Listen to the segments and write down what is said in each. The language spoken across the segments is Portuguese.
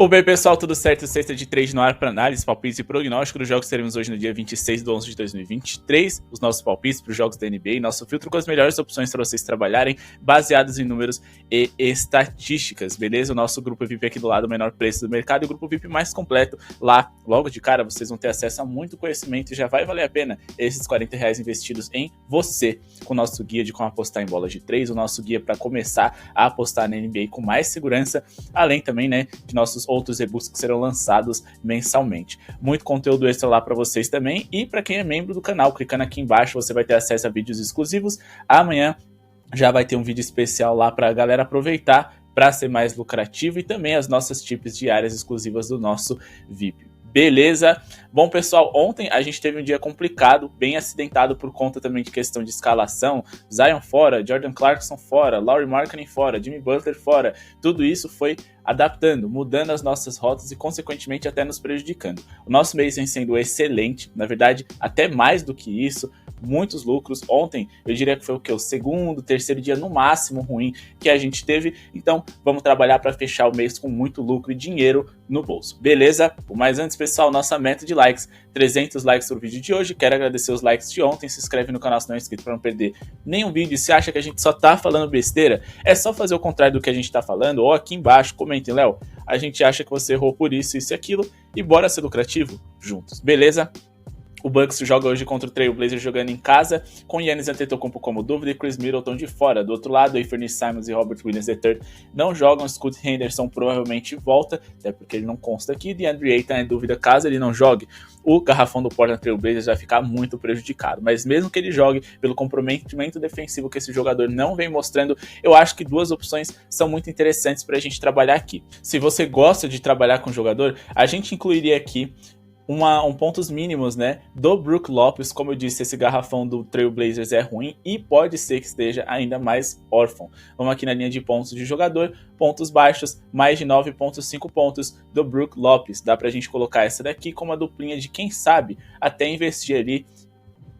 O bem, pessoal, tudo certo? Sexta de trade no ar para análise, palpites e prognóstico dos jogos que teremos hoje no dia 26/11/2023. Os nossos palpites para os jogos da NBA, nosso filtro com as melhores opções para vocês trabalharem, baseados em números e estatísticas, beleza? O nosso grupo VIP aqui do lado, o menor preço do mercado, e o grupo VIP mais completo. Lá, logo de cara, vocês vão ter acesso a muito conhecimento e já vai valer a pena esses R$40 investidos em você, com o nosso guia de como apostar em bolas de 3, o nosso guia para começar a apostar na NBA com mais segurança, além também, né, de nossos outros e-books que serão lançados mensalmente. Muito conteúdo extra lá para vocês também, e para quem é membro do canal, clicando aqui embaixo você vai ter acesso a vídeos exclusivos. Amanhã já vai ter um vídeo especial lá para a galera aproveitar para ser mais lucrativo, e também as nossas tips diárias exclusivas do nosso VIP. Beleza? Bom, pessoal, ontem a gente teve um dia complicado, bem acidentado por conta também de questão de escalação. Zion fora, Jordan Clarkson fora, Lauri Markkanen fora, Jimmy Butler fora. Tudo isso foi adaptando, mudando as nossas rotas e, consequentemente, até nos prejudicando. O nosso mês vem sendo excelente, na verdade, até mais do que isso. Muitos lucros. Ontem eu diria que foi o segundo, terceiro dia no máximo ruim que a gente teve. Então vamos trabalhar para fechar o mês com muito lucro e dinheiro no bolso, beleza? Mas antes, pessoal, nossa meta de likes, 300 likes pro vídeo de hoje. Quero agradecer os likes de ontem. Se inscreve no canal se não é inscrito para não perder nenhum vídeo. E se acha que a gente só tá falando besteira, é só fazer o contrário do que a gente tá falando, ou aqui embaixo comentem: Léo, a gente acha que você errou por isso, isso e aquilo, e bora ser lucrativo juntos, beleza? O Bucks joga hoje contra o Trail Blazers jogando em casa, com Giannis Antetokounmpo como dúvida e Chris Middleton de fora. Do outro lado, Anthony Simons e Robert Williams III não jogam. Scoot Henderson provavelmente volta, até porque ele não consta aqui. DeAndre Ayton é dúvida caso ele não jogue. O garrafão do Portland Trail Blazers vai ficar muito prejudicado, mas mesmo que ele jogue, pelo comprometimento defensivo que esse jogador não vem mostrando, eu acho que duas opções são muito interessantes para a gente trabalhar aqui. Se você gosta de trabalhar com o jogador, a gente incluiria aqui pontos mínimos, né, do Brook Lopes. Como eu disse, esse garrafão do Trail Blazers é ruim e pode ser que esteja ainda mais órfão. Vamos aqui na linha de pontos de jogador, pontos baixos, mais de 9.5 pontos do Brook Lopes. Dá pra gente colocar essa daqui como uma duplinha de quem sabe até investir ali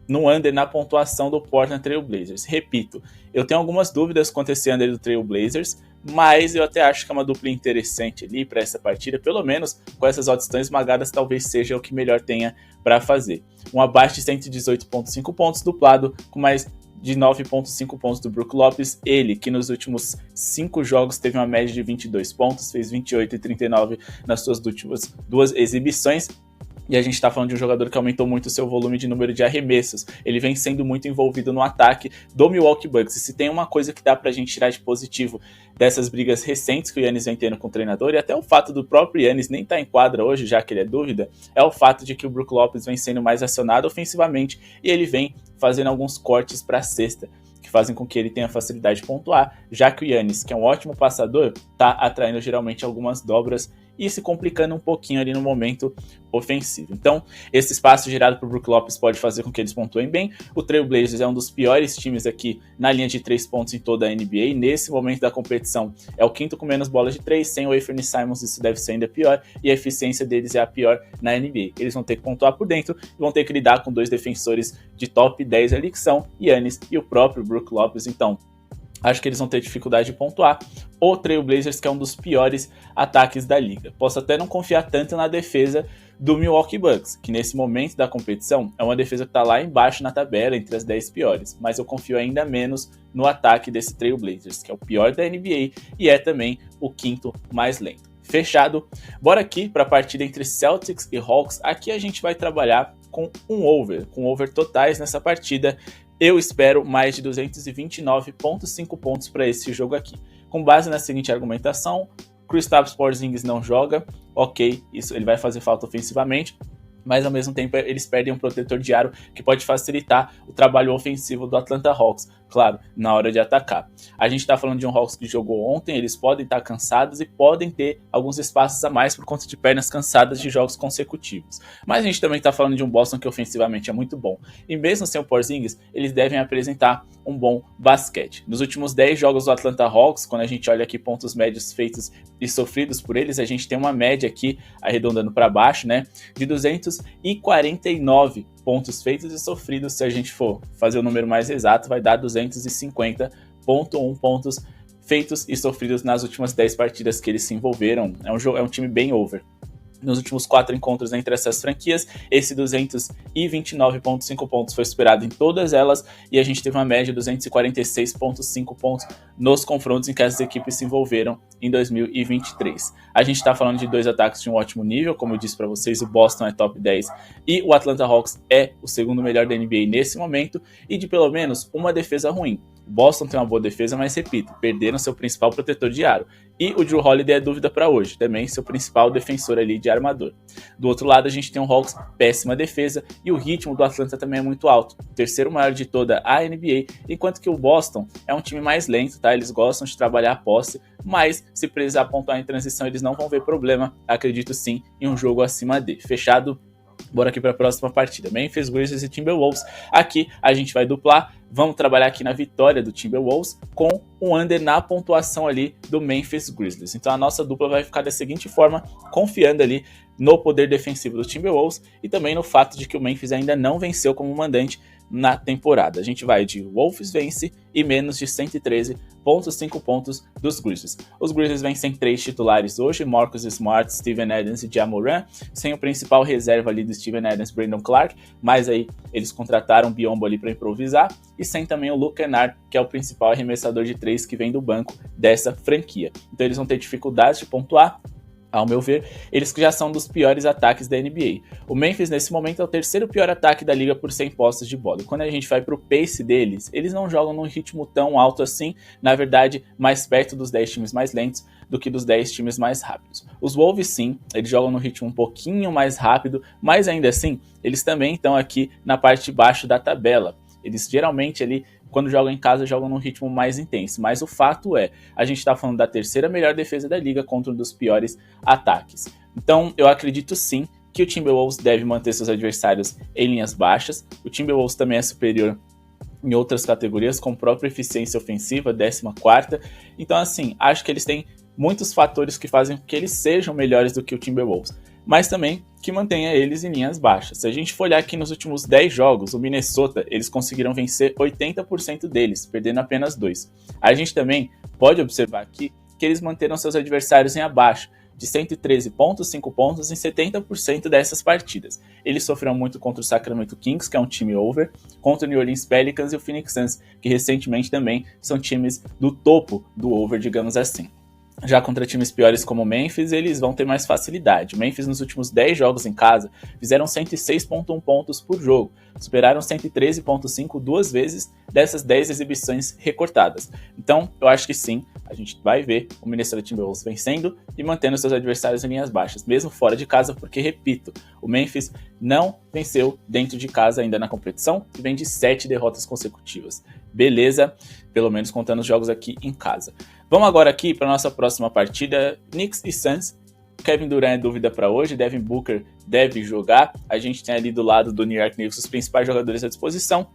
no under na pontuação do Portland Trail Blazers. Repito, eu tenho algumas dúvidas quanto a esse under do Trail Blazers, mas eu até acho que é uma dupla interessante ali para essa partida, pelo menos com essas odds tão esmagadas, talvez seja o que melhor tenha para fazer. Um abaixo de 118.5 pontos duplado, com mais de 9.5 pontos do Brook Lopes, ele que nos últimos 5 jogos teve uma média de 22 pontos, fez 28 e 39 nas suas últimas 2 exibições. E a gente está falando de um jogador que aumentou muito o seu volume de número de arremessos. Ele vem sendo muito envolvido no ataque do Milwaukee Bucks. E se tem uma coisa que dá pra gente tirar de positivo dessas brigas recentes que o Giannis vem tendo com o treinador, e até o fato do próprio Giannis nem estar em quadra hoje, já que ele é dúvida, é o fato de que o Brook Lopes vem sendo mais acionado ofensivamente e ele vem fazendo alguns cortes para a cesta, que fazem com que ele tenha facilidade de pontuar, já que o Giannis, que é um ótimo passador, está atraindo geralmente algumas dobras e se complicando um pouquinho ali no momento ofensivo. Então, esse espaço gerado por Brook Lopes pode fazer com que eles pontuem bem. O Trail Blazers é um dos piores times aqui na linha de 3 pontos em toda a NBA. Nesse momento da competição, é o quinto com menos bolas de 3. Sem o Anthony Simons, isso deve ser ainda pior. E a eficiência deles é a pior na NBA. Eles vão ter que pontuar por dentro e vão ter que lidar com dois defensores de top 10 ali, que são Giannis e o próprio Brook Lopes. Então, acho que eles vão ter dificuldade de pontuar. O Trail Blazers, que é um dos piores ataques da liga. Posso até não confiar tanto na defesa do Milwaukee Bucks, que nesse momento da competição é uma defesa que está lá embaixo na tabela, entre as 10 piores. Mas eu confio ainda menos no ataque desse Trail Blazers, que é o pior da NBA e é também o quinto mais lento. Fechado? Bora aqui para a partida entre Celtics e Hawks. Aqui a gente vai trabalhar com com over totais nessa partida. Eu espero mais de 229.5 pontos para esse jogo aqui. Com base na seguinte argumentação: Kristaps Porzingis não joga, ok, isso ele vai fazer falta ofensivamente, mas ao mesmo tempo eles perdem um protetor de aro que pode facilitar o trabalho ofensivo do Atlanta Hawks, claro, na hora de atacar. A gente está falando de um Hawks que jogou ontem, eles podem estar cansados e podem ter alguns espaços a mais por conta de pernas cansadas de jogos consecutivos. Mas a gente também está falando de um Boston que ofensivamente é muito bom. E mesmo sem o Porzingis, eles devem apresentar um bom basquete. Nos últimos 10 jogos do Atlanta Hawks, quando a gente olha aqui pontos médios feitos e sofridos por eles, a gente tem uma média aqui, arredondando para baixo, né, de 249 pontos feitos e sofridos. Se a gente for fazer o número mais exato, vai dar 250.1 pontos feitos e sofridos nas últimas 10 partidas que eles se envolveram. É um time bem over. Nos últimos 4 encontros entre essas franquias, esse 229,5 pontos foi superado em todas elas, e a gente teve uma média de 246,5 pontos nos confrontos em que as equipes se envolveram em 2023. A gente está falando de 2 ataques de um ótimo nível, como eu disse para vocês, o Boston é top 10 e o Atlanta Hawks é o segundo melhor da NBA nesse momento, e de pelo menos uma defesa ruim. O Boston tem uma boa defesa, mas repito, perderam seu principal protetor de aro. E o Jrue Holiday é dúvida para hoje, também seu principal defensor ali de armador. Do outro lado, a gente tem o Hawks, péssima defesa, e o ritmo do Atlanta também é muito alto, terceiro maior de toda a NBA, enquanto que o Boston é um time mais lento, tá? Eles gostam de trabalhar a posse, mas se precisar pontuar em transição, eles não vão ver problema, acredito sim, em um jogo acima de. Fechado? Bora aqui para a próxima partida, Memphis Grizzlies e Timberwolves. Aqui a gente vai duplar, vamos trabalhar aqui na vitória do Timberwolves com um under na pontuação ali do Memphis Grizzlies. Então a nossa dupla vai ficar da seguinte forma, confiando ali no poder defensivo do Timberwolves e também no fato de que o Memphis ainda não venceu como mandante na temporada. A gente vai de Wolves vence e menos de 113,5 pontos dos Grizzlies. Os Grizzlies vêm sem 3 titulares hoje, Marcus Smart, Steven Adams e Ja Morant, sem o principal reserva ali do Steven Adams, Brandon Clark, mas aí eles contrataram o Biyombo ali para improvisar, e sem também o Luke Kennard, que é o principal arremessador de 3 que vem do banco dessa franquia. Então eles vão ter dificuldades de pontuar. Ao meu ver, eles que já são dos piores ataques da NBA. O Memphis, nesse momento, é o terceiro pior ataque da liga por 100 posses de bola. E quando a gente vai pro pace deles, eles não jogam num ritmo tão alto assim, na verdade, mais perto dos 10 times mais lentos do que dos 10 times mais rápidos. Os Wolves, sim, eles jogam num ritmo um pouquinho mais rápido, mas ainda assim, eles também estão aqui na parte de baixo da tabela. Eles geralmente ali, quando jogam em casa, jogam num ritmo mais intenso. Mas o fato é, a gente está falando da terceira melhor defesa da liga contra um dos piores ataques. Então, eu acredito sim que o Timberwolves deve manter seus adversários em linhas baixas. O Timberwolves também é superior em outras categorias, com própria eficiência ofensiva, 14ª. Então, assim, acho que eles têm muitos fatores que fazem com que eles sejam melhores do que o Timberwolves, mas também que mantenha eles em linhas baixas. Se a gente for olhar aqui nos últimos 10 jogos, o Minnesota, eles conseguiram vencer 80% deles, perdendo apenas 2. A gente também pode observar aqui que eles manteram seus adversários em abaixo, de 113,5 pontos em 70% dessas partidas. Eles sofreram muito contra o Sacramento Kings, que é um time over, contra o New Orleans Pelicans e o Phoenix Suns, que recentemente também são times do topo do over, digamos assim. Já contra times piores como o Memphis, eles vão ter mais facilidade. O Memphis, nos últimos 10 jogos em casa, fizeram 106,1 pontos por jogo. Superaram 113,5 duas vezes dessas 10 exibições recortadas. Então, eu acho que sim, a gente vai ver o Minnesota Timberwolves vencendo e mantendo seus adversários em linhas baixas, mesmo fora de casa, porque, repito, o Memphis não venceu dentro de casa ainda na competição e vem de 7 derrotas consecutivas. Beleza? Pelo menos contando os jogos aqui em casa. Vamos agora aqui para a nossa próxima partida, Knicks e Suns. Kevin Durant é dúvida para hoje, Devin Booker deve jogar. A gente tem ali do lado do New York Knicks os principais jogadores à disposição.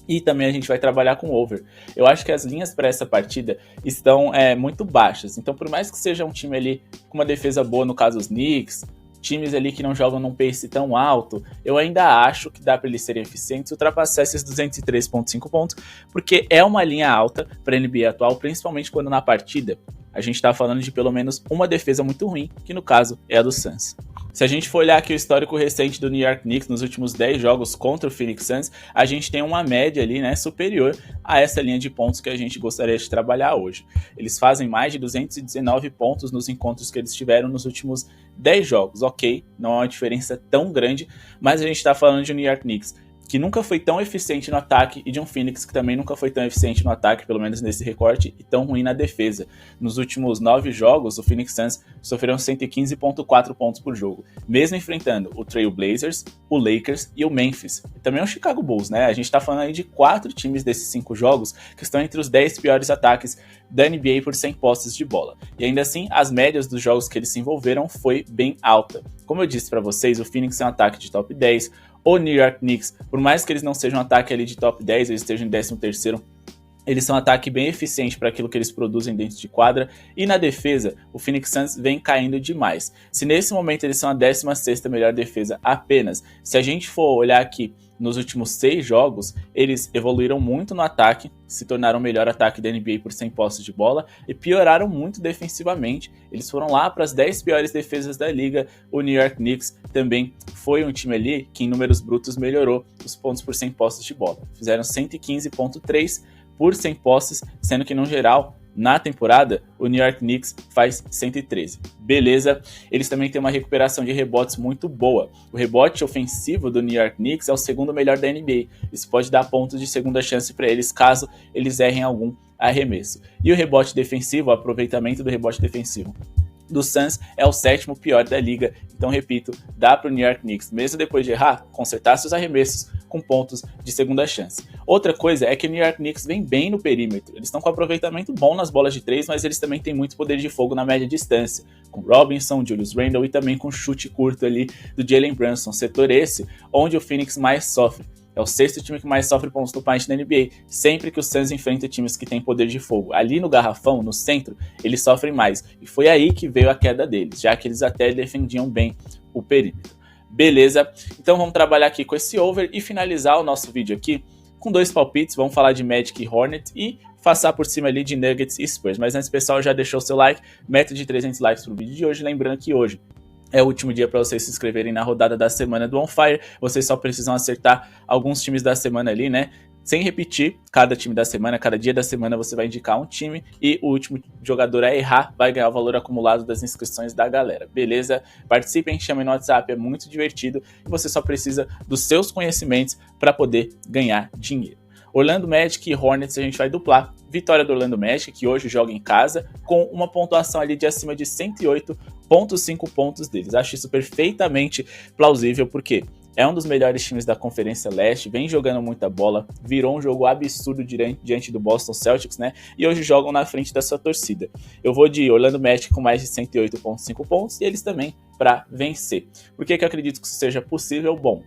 E também a gente vai trabalhar com over. Eu acho que as linhas para essa partida estão muito baixas. Então, por mais que seja um time ali com uma defesa boa, no caso os Knicks, times ali que não jogam num pace tão alto, eu ainda acho que dá para eles serem eficientes e ultrapassar esses 203,5 pontos, porque é uma linha alta para a NBA atual, principalmente quando na partida a gente está falando de pelo menos uma defesa muito ruim, que no caso é a do Suns. Se a gente for olhar aqui o histórico recente do New York Knicks nos últimos 10 jogos contra o Phoenix Suns, a gente tem uma média ali, né, superior a essa linha de pontos que a gente gostaria de trabalhar hoje. Eles fazem mais de 219 pontos nos encontros que eles tiveram nos últimos 10 jogos. Ok, não é uma diferença tão grande, mas a gente está falando de um New York Knicks que nunca foi tão eficiente no ataque, e de um Phoenix que também nunca foi tão eficiente no ataque, pelo menos nesse recorte, e tão ruim na defesa. Nos últimos 9 jogos, o Phoenix Suns sofreram 115,4 pontos por jogo, mesmo enfrentando o Trail Blazers, o Lakers e o Memphis. E também o Chicago Bulls, né? A gente tá falando aí de 4 times desses 5 jogos que estão entre os 10 piores ataques da NBA por 100 posses de bola. E ainda assim, as médias dos jogos que eles se envolveram foi bem alta. Como eu disse para vocês, o Phoenix é um ataque de top 10, o New York Knicks, por mais que eles não sejam um ataque ali de top 10, eles estejam em 13º Eles são um ataque bem eficiente para aquilo que eles produzem dentro de quadra. E na defesa, o Phoenix Suns vem caindo demais. Se nesse momento eles são a 16ª melhor defesa apenas, se a gente for olhar aqui nos últimos 6 jogos, eles evoluíram muito no ataque, se tornaram o melhor ataque da NBA por 100 posses de bola e pioraram muito defensivamente. Eles foram lá para as 10 piores defesas da liga. O New York Knicks também foi um time ali que em números brutos melhorou os pontos por 100 posses de bola. Fizeram 115,3 por 100 posses, sendo que no geral, na temporada, o New York Knicks faz 113. Beleza, eles também têm uma recuperação de rebotes muito boa. O rebote ofensivo do New York Knicks é o segundo melhor da NBA. Isso pode dar pontos de segunda chance para eles, caso eles errem algum arremesso. E o rebote defensivo, o aproveitamento do rebote defensivo do Suns é o 7º pior da liga. Então, repito, dá para o New York Knicks, mesmo depois de errar, consertar seus arremessos com pontos de segunda chance. Outra coisa é que o New York Knicks vem bem no perímetro. Eles estão com aproveitamento bom nas bolas de 3, mas eles também têm muito poder de fogo na média distância, com Robinson, Julius Randle e também com chute curto ali do Jalen Brunson, setor esse onde o Phoenix mais sofre. É o 6º time que mais sofre pontos no paint na NBA, sempre que o Suns enfrenta times que têm poder de fogo. Ali no garrafão, no centro, eles sofrem mais. E foi aí que veio a queda deles, já que eles até defendiam bem o perímetro. Beleza? Então vamos trabalhar aqui com esse over e finalizar o nosso vídeo aqui com 2 palpites. Vamos falar de Magic e Hornets e passar por cima ali de Nuggets e Spurs. Mas antes, pessoal, já deixou o seu like, meta de 300 likes pro vídeo de hoje. Lembrando que hoje é o último dia para vocês se inscreverem na rodada da semana do On Fire. Vocês só precisam acertar alguns times da semana ali, né? Sem repetir, cada time da semana, cada dia da semana você vai indicar um time e o último jogador a errar vai ganhar o valor acumulado das inscrições da galera, beleza? Participem, chamem no WhatsApp, é muito divertido e você só precisa dos seus conhecimentos para poder ganhar dinheiro. Orlando Magic e Hornets a gente vai duplar. Vitória do Orlando Magic, que hoje joga em casa, com uma pontuação ali de acima de 108,5 pontos deles. Acho isso perfeitamente plausível, porque é um dos melhores times da Conferência Leste, vem jogando muita bola, virou um jogo absurdo diante do Boston Celtics, né? E hoje jogam na frente da sua torcida. Eu vou de Orlando Magic com mais de 108,5 pontos e eles também para vencer. Por que eu acredito que isso seja possível? Bom,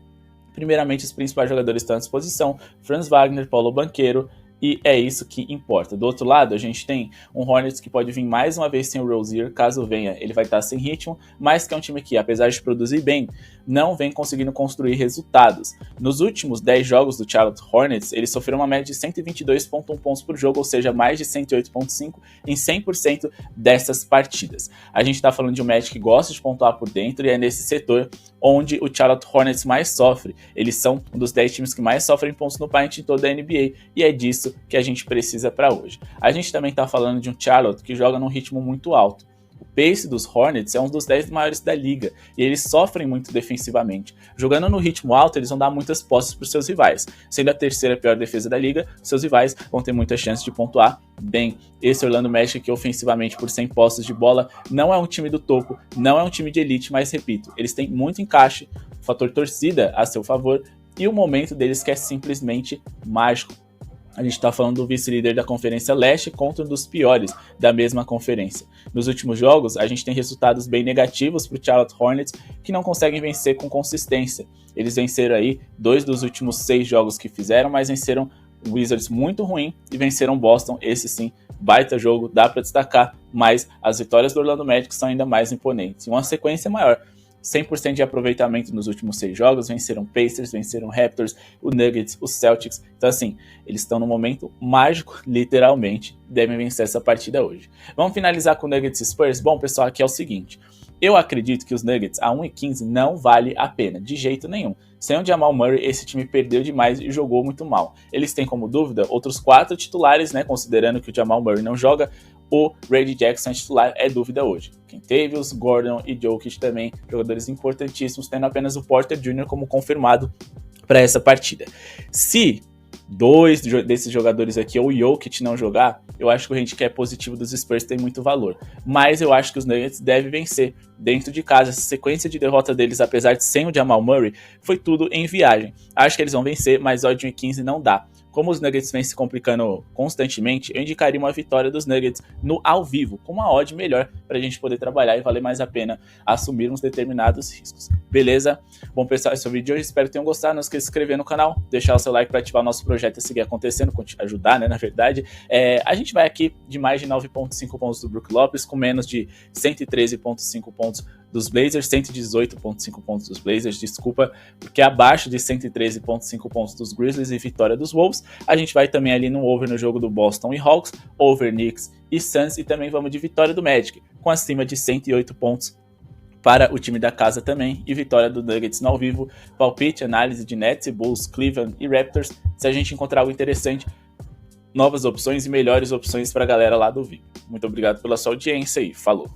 primeiramente, os principais jogadores estão à disposição, Franz Wagner, Paulo Banchero, e é isso que importa. Do outro lado, a gente tem um Hornets que pode vir mais uma vez sem o Rozier, caso venha, ele vai estar sem ritmo, mas que é um time que, apesar de produzir bem, não vem conseguindo construir resultados. Nos últimos 10 jogos do Charlotte Hornets, eles sofreram uma média de 122,1 pontos por jogo, ou seja, mais de 108,5 em 100% dessas partidas. A gente está falando de um Magic que gosta de pontuar por dentro e é nesse setor onde o Charlotte Hornets mais sofre. Eles são um dos 10 times que mais sofrem pontos no paint em toda a NBA e é disso que a gente precisa para hoje. A gente também está falando de um Charlotte que joga num ritmo muito alto. O pace dos Hornets é um dos 10 maiores da liga e eles sofrem muito defensivamente. Jogando no ritmo alto, eles vão dar muitas posses para os seus rivais. Sendo a 3ª pior defesa da liga, seus rivais vão ter muita chance de pontuar bem. Esse Orlando Magic, que ofensivamente por 100 posses de bola, não é um time do topo, não é um time de elite, mas repito, eles têm muito encaixe, fator torcida a seu favor e o momento deles que é simplesmente mágico. A gente está falando do vice-líder da Conferência Leste contra um dos piores da mesma conferência. Nos últimos jogos, a gente tem resultados bem negativos para o Charlotte Hornets, que não conseguem vencer com consistência. Eles venceram aí 2 dos últimos 6 jogos que fizeram, mas venceram o Wizards muito ruim e venceram Boston. Esse sim, baita jogo, dá para destacar, mas as vitórias do Orlando Magic são ainda mais imponentes. E uma sequência maior. 100% de aproveitamento nos últimos 6 jogos, venceram Pacers, venceram Raptors, o Nuggets, os Celtics. Então assim, eles estão no momento mágico, literalmente, devem vencer essa partida hoje. Vamos finalizar com Nuggets e Spurs? Bom, pessoal, aqui é o seguinte, eu acredito que os Nuggets a 1,15 não vale a pena, de jeito nenhum. Sem o Jamal Murray, esse time perdeu demais e jogou muito mal. Eles têm como dúvida outros 4 titulares, né, considerando que o Jamal Murray não joga, o Reggie Jackson titular é dúvida hoje. Kentavious, Gordon e Jokic também, jogadores importantíssimos, tendo apenas o Porter Jr. como confirmado para essa partida. Se 2 desses jogadores aqui ou o Jokic não jogar, eu acho que o handicap positivo dos Spurs tem muito valor. Mas eu acho que os Nuggets devem vencer dentro de casa. Essa sequência de derrota deles, apesar de sem o Jamal Murray, foi tudo em viagem. Acho que eles vão vencer, mas odd 1,15 não dá. como os Nuggets vêm se complicando constantemente, eu indicaria uma vitória dos Nuggets no ao vivo, com uma odd melhor para a gente poder trabalhar e valer mais a pena assumirmos determinados riscos. Beleza? Bom, pessoal, esse é o vídeo de hoje. Espero que tenham gostado. Não esqueça de se inscrever no canal, deixar o seu like para ativar o nosso projeto e seguir acontecendo, ajudar, né, na verdade. A gente vai aqui de mais de 9,5 pontos do Brook Lopes, com menos de 113,5 pontos dos Blazers, 118,5 pontos dos Blazers, desculpa, porque abaixo de 113,5 pontos dos Grizzlies e vitória dos Wolves. A gente vai também ali no over no jogo do Boston e Hawks, over Knicks e Suns, e também vamos de vitória do Magic, com acima de 108 pontos para o time da casa também, e vitória do Nuggets no ao vivo, palpite, análise de Nets e Bulls, Cleveland e Raptors. Se a gente encontrar algo interessante, novas opções e melhores opções para a galera lá do vídeo. Muito obrigado pela sua audiência e falou!